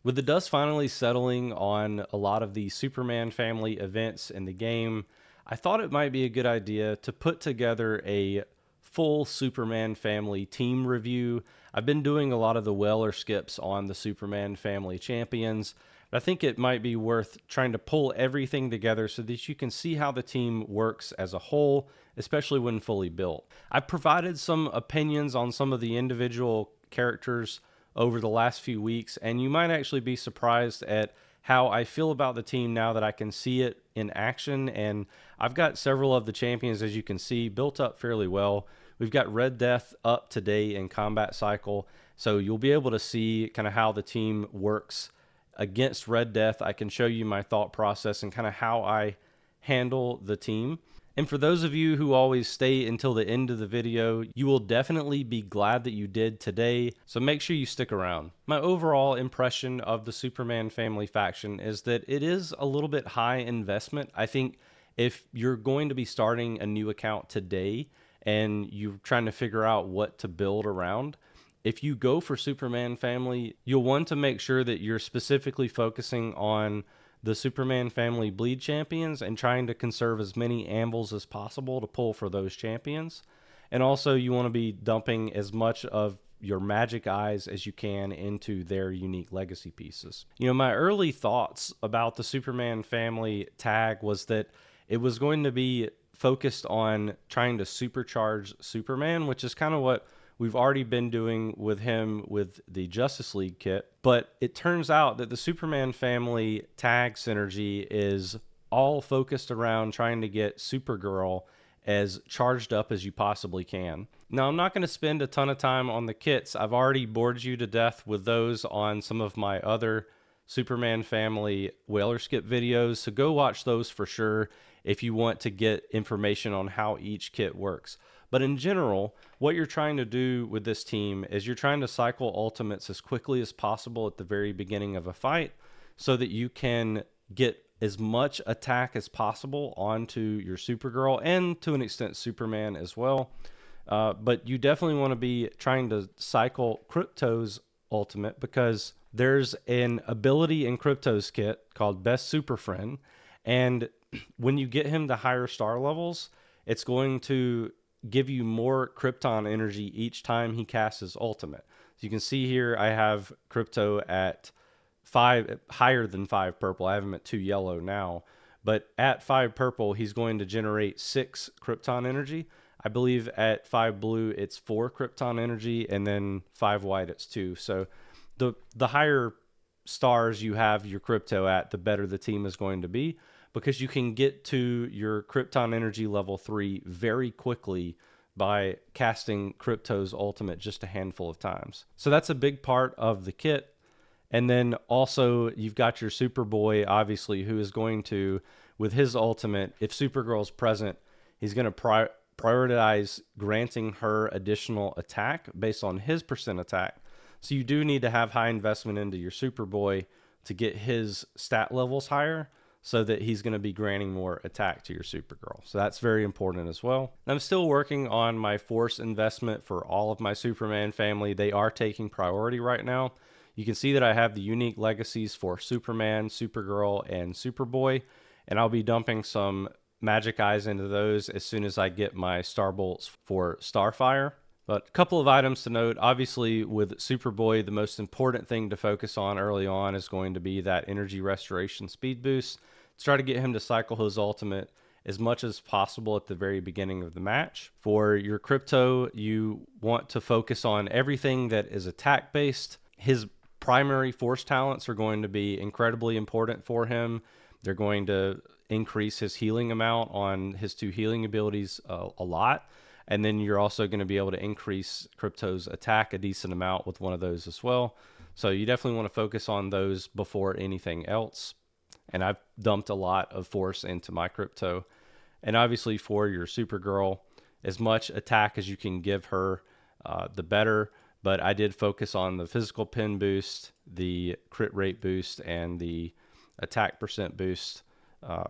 With the dust finally settling on a lot of the Superman family events in the game, I thought it might be a good idea to put together a full Superman family team review. I've been doing a lot of the Weller skips on the Superman family champions. But I think it might be worth trying to pull everything together so that you can see how the team works as a whole, especially when fully built. I've provided some opinions on some of the individual characters over the last few weeks, and you might actually be surprised at how I feel about the team now that I can see it in action. And I've got several of the champions, as you can see, built up fairly well. We've got Red Death up today in combat cycle, so you'll be able to see kind of how the team works against Red Death. I can show you my thought process and kind of how I handle the team. And for those of you who always stay until the end of the video, you will definitely be glad that you did today, so make sure you stick around. My overall impression of the Superman family faction is that it is a little bit high investment. I think if you're going to be starting a new account today and you're trying to figure out what to build around, if you go for Superman family, you'll want to make sure that you're specifically focusing on the Superman family bleed champions and trying to conserve as many anvils as possible to pull for those champions. And also, you want to be dumping as much of your magic eyes as you can into their unique legacy pieces. My early thoughts about the Superman family tag was that it was going to be focused on trying to supercharge Superman, which is kind of what we've already been doing with him with the Justice League kit. But it turns out that the Superman family tag synergy is all focused around trying to get Supergirl as charged up as you possibly can. Now, I'm not going to spend a ton of time on the kits. I've already bored you to death with those on some of my other Superman family Whaler skip videos, so go watch those for sure if you want to get information on how each kit works. But in general, what you're trying to do with this team is you're trying to cycle ultimates as quickly as possible at the very beginning of a fight so that you can get as much attack as possible onto your Supergirl and to an extent Superman as well. But you definitely want to be trying to cycle Krypto's ultimate because there's an ability in Krypto's kit called Best Super Friend. And when you get him to higher star levels, it's going to give you more Krypton energy each time he casts his ultimate. So you can see here I have Krypto at 5, higher than 5 purple. I have him at 2 yellow now. But at 5 purple, he's going to generate 6 Krypton energy. I believe at 5 blue, it's 4 Krypton energy, and then 5 white, it's 2. So the higher stars you have your Krypto at, the better the team is going to be, because you can get to your Krypton energy level 3 very quickly by casting Krypto's ultimate just a handful of times. So that's a big part of the kit. And then also you've got your Superboy, obviously, who is going to, with his ultimate, if Supergirl's present, he's going to prioritize granting her additional attack based on his percent attack. So you do need to have high investment into your Superboy to get his stat levels higher so that he's going to be granting more attack to your Supergirl. So that's very important as well. And I'm still working on my force investment for all of my Superman family. They are taking priority right now. You can see that I have the unique legacies for Superman, Supergirl, and Superboy, and I'll be dumping some magic eyes into those as soon as I get my star bolts for Starfire. But a couple of items to note. Obviously, with Superboy, the most important thing to focus on early on is going to be that energy restoration speed boost. Let's try to get him to cycle his ultimate as much as possible at the very beginning of the match. For your Krypto, you want to focus on everything that is attack based. His primary force talents are going to be incredibly important for him. They're going to increase his healing amount on his 2 healing abilities a lot. And then you're also going to be able to increase Krypto's attack a decent amount with one of those as well. So you definitely want to focus on those before anything else. And I've dumped a lot of force into my Krypto. And obviously for your Supergirl, as much attack as you can give her, the better. But I did focus on the physical pin boost, the crit rate boost, and the attack percent boost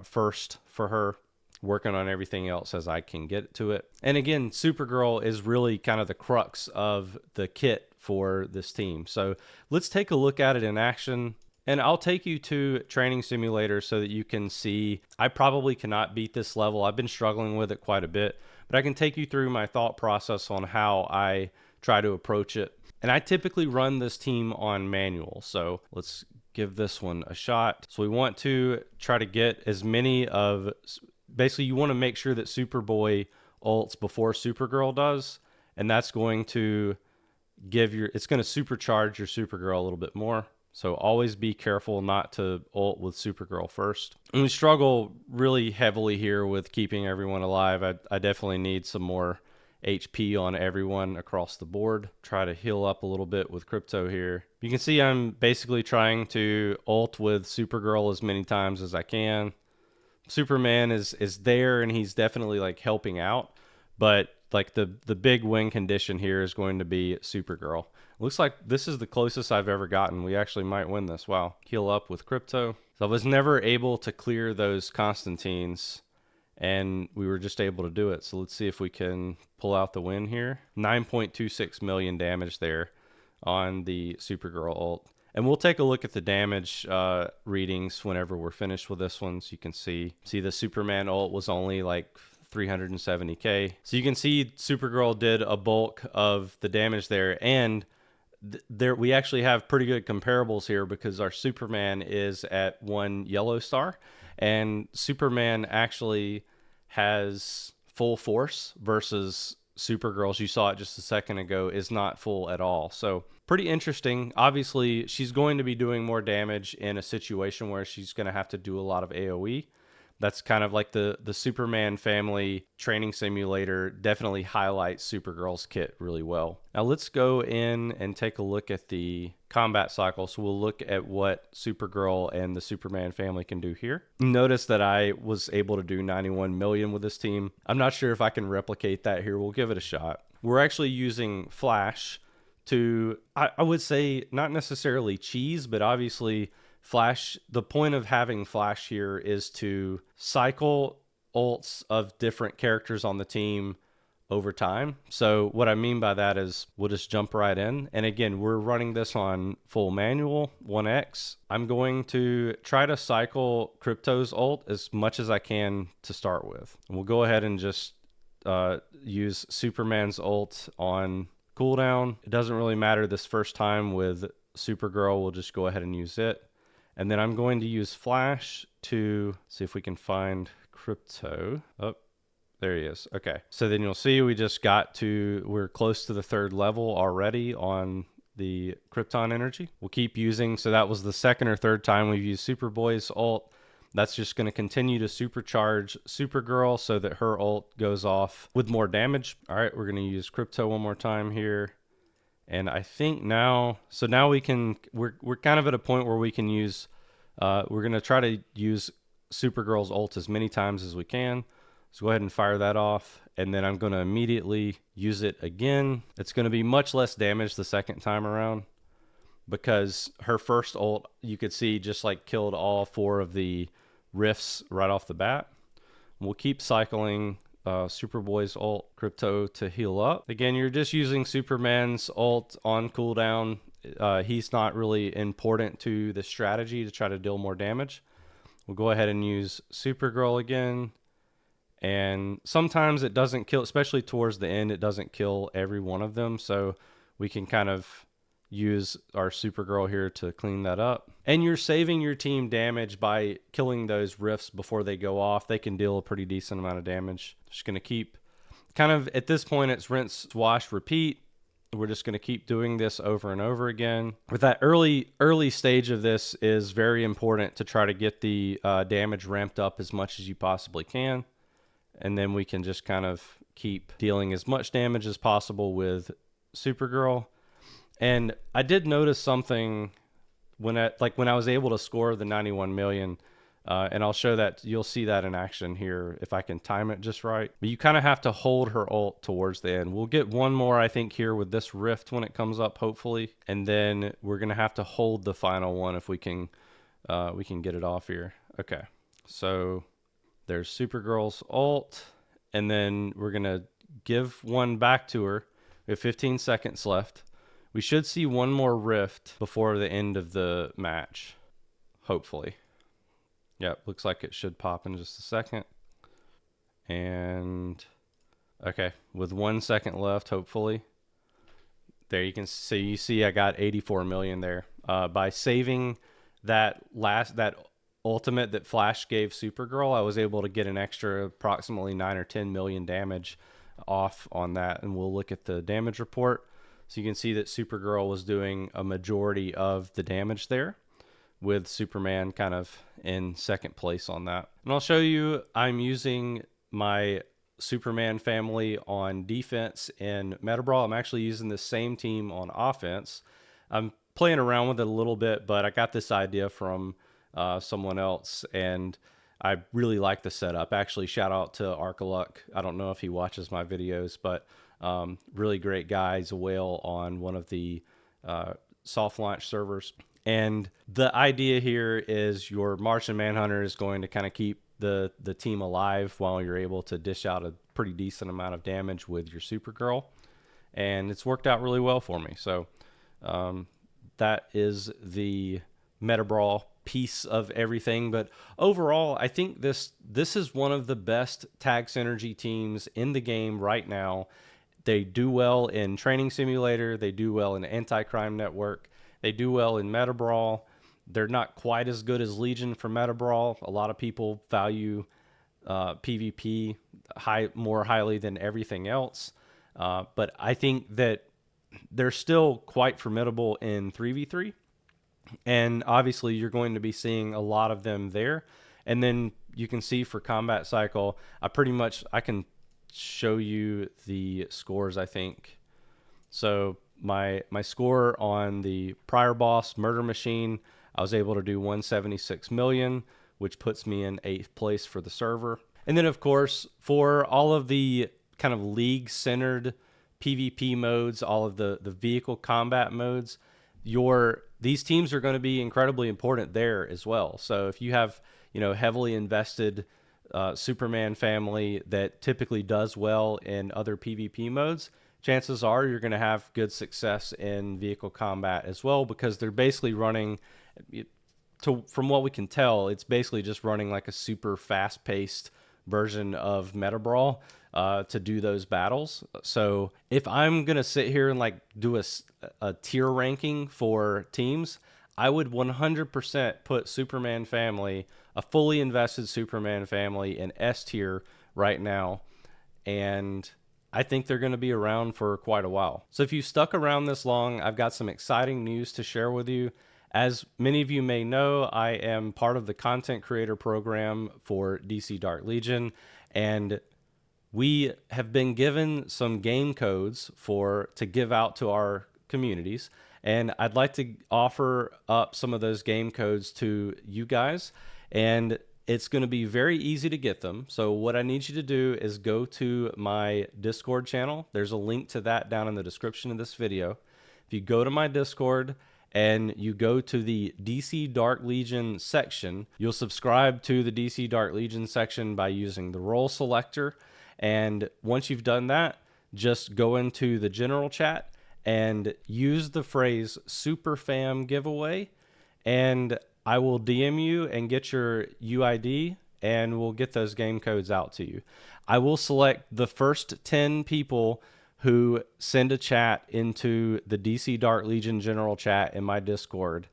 first for her, working on everything else as I can get to it. And again, Supergirl is really kind of the crux of the kit for this team. So let's take a look at it in action. And I'll take you to Training Simulator so that you can see. I probably cannot beat this level. I've been struggling with it quite a bit, but I can take you through my thought process on how I try to approach it. And I typically run this team on manual. So let's give this one a shot. So we want to try to get as many of, basically you want to make sure that Superboy ults before Supergirl does. And that's going to it's going to supercharge your Supergirl a little bit more. So always be careful not to ult with Supergirl first. And we struggle really heavily here with keeping everyone alive. I definitely need some more HP on everyone across the board. Try to heal up a little bit with Krypto here. You can see I'm basically trying to ult with Supergirl as many times as I can. Superman is there and he's definitely like helping out, but like the big win condition here is going to be Supergirl. Looks like this is the closest I've ever gotten. We actually might win this. Wow. Heal up with Krypto. So I was never able to clear those Constantines, and we were just able to do it. So let's see if we can pull out the win here. 9.26 million damage there on the Supergirl ult. And we'll take a look at the damage readings whenever we're finished with this one. So you can see the Superman ult was only like 370k. So you can see Supergirl did a bulk of the damage there, and there we actually have pretty good comparables here because our Superman is at 1 yellow star, and Superman actually has full force versus Supergirl's, you saw it just a second ago, is not full at all. So pretty interesting. Obviously, she's going to be doing more damage in a situation where she's going to have to do a lot of AoE. That's kind of like the Superman family training simulator definitely highlights Supergirl's kit really well. Now let's go in and take a look at the combat cycle. So we'll look at what Supergirl and the Superman family can do here. Notice that I was able to do 91 million with this team. I'm not sure if I can replicate that here. We'll give it a shot. We're actually using Flash to, I would say, not necessarily cheese, but obviously Flash, the point of having Flash here is to cycle ults of different characters on the team over time. So what I mean by that is we'll just jump right in. And again, we're running this on full manual, 1x. I'm going to try to cycle Krypto's ult as much as I can to start with. And we'll go ahead and just use Superman's ult on cooldown. It doesn't really matter this first time with Supergirl. We'll just go ahead and use it. And then I'm going to use Flash to see if we can find Krypto. Oh, there he is. Okay. So then you'll see we're close to the 3rd level already on the Krypton energy. We'll keep using, so that was the 2nd or 3rd time we've used Superboy's ult. That's just going to continue to supercharge Supergirl so that her ult goes off with more damage. All right, we're going to use Krypto one more time here. And I think now we're kind of at a point where we can use, we're going to try to use Supergirl's ult as many times as we can. So go ahead and fire that off. And then I'm going to immediately use it again. It's going to be much less damage the second time around because her first ult, you could see, just like killed all 4 of the rifts right off the bat. We'll keep cycling Superboy's ult, Krypto to heal up. Again, you're just using Superman's ult on cooldown. He's not really important to the strategy to try to deal more damage. We'll go ahead and use Supergirl again. And sometimes it doesn't kill, especially towards the end, it doesn't kill every one of them. So we can kind of use our Supergirl here to clean that up. And you're saving your team damage by killing those rifts before they go off. They can deal a pretty decent amount of damage. Just going to keep kind of, at this point, it's rinse, wash, repeat. We're just going to keep doing this over and over again. With that early stage of this is very important to try to get the damage ramped up as much as you possibly can. And then we can just kind of keep dealing as much damage as possible with Supergirl. And I did notice something when I was able to score the 91 million, and I'll show that, you'll see that in action here if I can time it just right. But you kind of have to hold her ult towards the end. We'll get one more, I think, here with this rift when it comes up, hopefully. And then we're going to have to hold the final one if we can get it off here. Okay, so there's Supergirl's ult, and then we're going to give one back to her. We have 15 seconds left. We should see one more rift before the end of the match, hopefully. Yep, looks like it should pop in just a second. And okay, with 1 second left, hopefully. There you can see, I got 84 million there. By saving that ultimate that Flash gave Supergirl, I was able to get an extra approximately 9 or 10 million damage off on that. And we'll look at the damage report. So you can see that Supergirl was doing a majority of the damage there, with Superman kind of in second place on that. And I'll show you, I'm using my Superman family on defense in Metabrawl. I'm actually using the same team on offense. I'm playing around with it a little bit, but I got this idea from someone else, and I really like the setup. Actually, shout out to Arcaluck. I don't know if he watches my videos, but really great guy. He's a whale on one of the soft launch servers. And the idea here is your Martian Manhunter is going to kind of keep the team alive while you're able to dish out a pretty decent amount of damage with your Supergirl. And it's worked out really well for me. So that is the Metabrawl piece of everything. But overall, I think this is one of the best tag synergy teams in the game right now. They do well in Training Simulator. They do well in Anti-Crime Network. They do well in Metabrawl. They're not quite as good as Legion for Metabrawl. A lot of people value PvP more highly than everything else. But I think that they're still quite formidable in 3v3. And obviously, you're going to be seeing a lot of them there. And then you can see for Combat Cycle, I can show you the scores, I think. So my score on the prior boss, Murder Machine, I was able to do 176 million, which puts me in 8th place for the server. And then, of course, for all of the kind of league-centered PvP modes, all of the vehicle combat modes, these teams are going to be incredibly important there as well. So if you have, heavily invested Superman family that typically does well in other PvP modes, chances are you're going to have good success in vehicle combat as well, because they're basically running, from what we can tell, it's basically just running like a super fast-paced version of Metabrawl to do those battles. So if I'm going to sit here and do a tier ranking for teams, I would 100% put Superman family, a fully invested Superman family, in S tier right now. And I think they're going to be around for quite a while. So if you stuck around this long, I've got some exciting news to share with you. As many of you may know, I am part of the content creator program for DC Dark Legion, and we have been given some game codes to give out to our communities. And I'd like to offer up some of those game codes to you guys. And it's going to be very easy to get them. So what I need you to do is go to my Discord channel. There's a link to that down in the description of this video. If you go to my Discord and you go to the DC Dark Legion section, you'll subscribe to the DC Dark Legion section by using the role selector. And once you've done that, just go into the general chat and use the phrase SuperFam giveaway, and I will DM you and get your UID, and we'll get those game codes out to you. I will select the first 10 people who send a chat into the DC Dark Legion general chat in my Discord,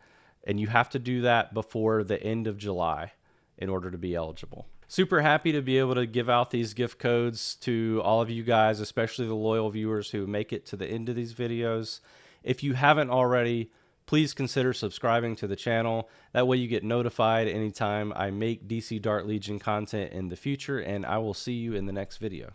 and you have to do that before the end of July in order to be eligible. Super happy to be able to give out these gift codes to all of you guys, especially the loyal viewers who make it to the end of these videos. If you haven't already, please consider subscribing to the channel. That way you get notified anytime I make DC Dark Legion content in the future, and I will see you in the next video.